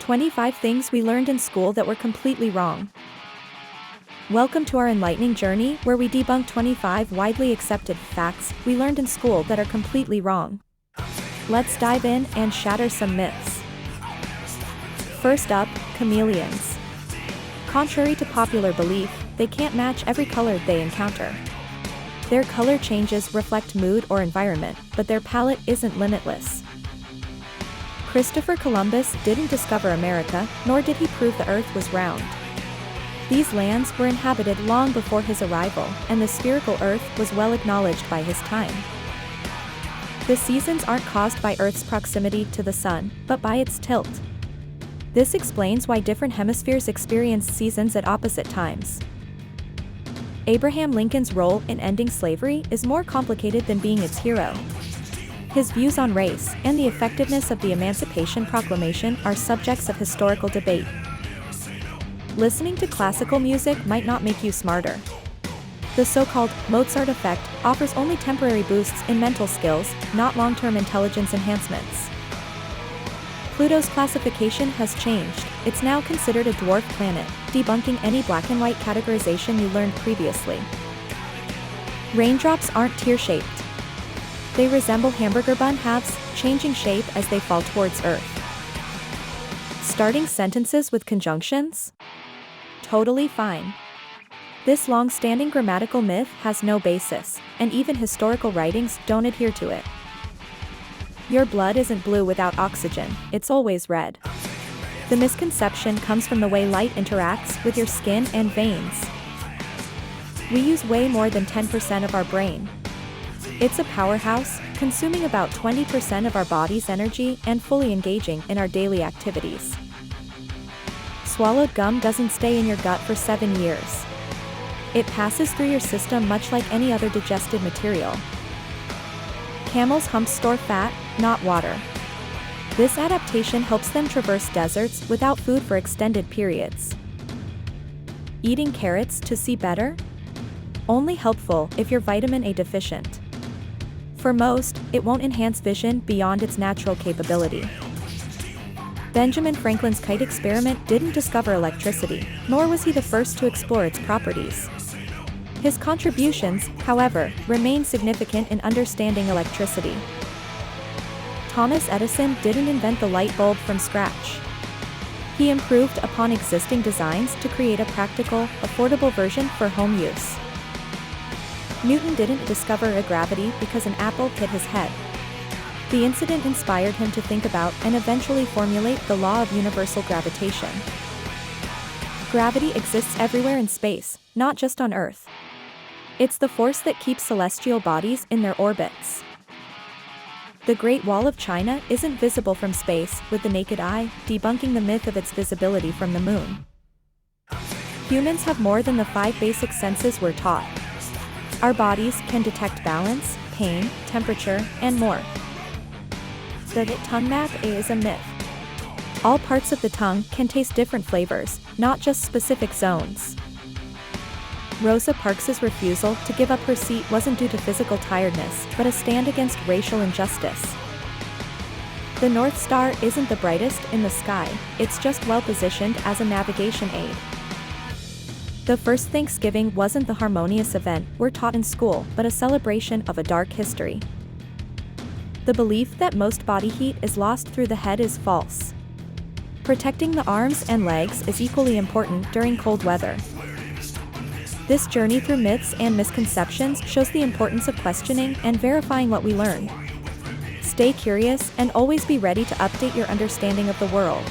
25 things we learned in school that were completely wrong. Welcome to our enlightening journey where we debunk 25 widely accepted facts we learned in school that are completely wrong. Let's dive in and shatter some myths. First up, chameleons. Contrary to popular belief, they can't match every color they encounter. Their color changes reflect mood or environment, but their palette isn't limitless. Christopher Columbus didn't discover America, nor did he prove the Earth was round. These lands were inhabited long before his arrival, and the spherical Earth was well acknowledged by his time. The seasons aren't caused by Earth's proximity to the sun, but by its tilt. This explains why different hemispheres experience seasons at opposite times. Abraham Lincoln's role in ending slavery is more complicated than being its hero. His views on race and the effectiveness of the Emancipation Proclamation are subjects of historical debate. Listening to classical music might not make you smarter. The so-called Mozart effect offers only temporary boosts in mental skills, not long-term intelligence enhancements. Pluto's classification has changed. It's now considered a dwarf planet, debunking any black and white categorization you learned previously. Raindrops aren't tear-shaped. They resemble hamburger bun halves, changing shape as they fall towards Earth. Starting sentences with conjunctions? Totally fine. This long-standing grammatical myth has no basis, and even historical writings don't adhere to it. Your blood isn't blue without oxygen, it's always red. The misconception comes from the way light interacts with your skin and veins. We use way more than 10% of our brain. It's a powerhouse, consuming about 20% of our body's energy and fully engaging in our daily activities. Swallowed gum doesn't stay in your gut for 7 years. It passes through your system much like any other digested material. Camels' humps store fat, not water. This adaptation helps them traverse deserts without food for extended periods. Eating carrots to see better? Only helpful if you're vitamin A deficient. For most, it won't enhance vision beyond its natural capability. Benjamin Franklin's kite experiment didn't discover electricity, nor was he the first to explore its properties. His contributions, however, remain significant in understanding electricity. Thomas Edison didn't invent the light bulb from scratch. He improved upon existing designs to create a practical, affordable version for home use. Newton didn't discover gravity because an apple hit his head. The incident inspired him to think about and eventually formulate the law of universal gravitation. Gravity exists everywhere in space, not just on Earth. It's the force that keeps celestial bodies in their orbits. The Great Wall of China isn't visible from space with the naked eye, debunking the myth of its visibility from the moon. Humans have more than the 5 basic senses we're taught. Our bodies can detect balance, pain, temperature, and more. The tongue map is a myth. All parts of the tongue can taste different flavors, not just specific zones. Rosa Parks's refusal to give up her seat wasn't due to physical tiredness, but a stand against racial injustice. The North Star isn't the brightest in the sky, it's just well positioned as a navigation aid. The first Thanksgiving wasn't the harmonious event we're taught in school, but a celebration of a dark history. The belief that most body heat is lost through the head is false. Protecting the arms and legs is equally important during cold weather. This journey through myths and misconceptions shows the importance of questioning and verifying what we learn. Stay curious and always be ready to update your understanding of the world.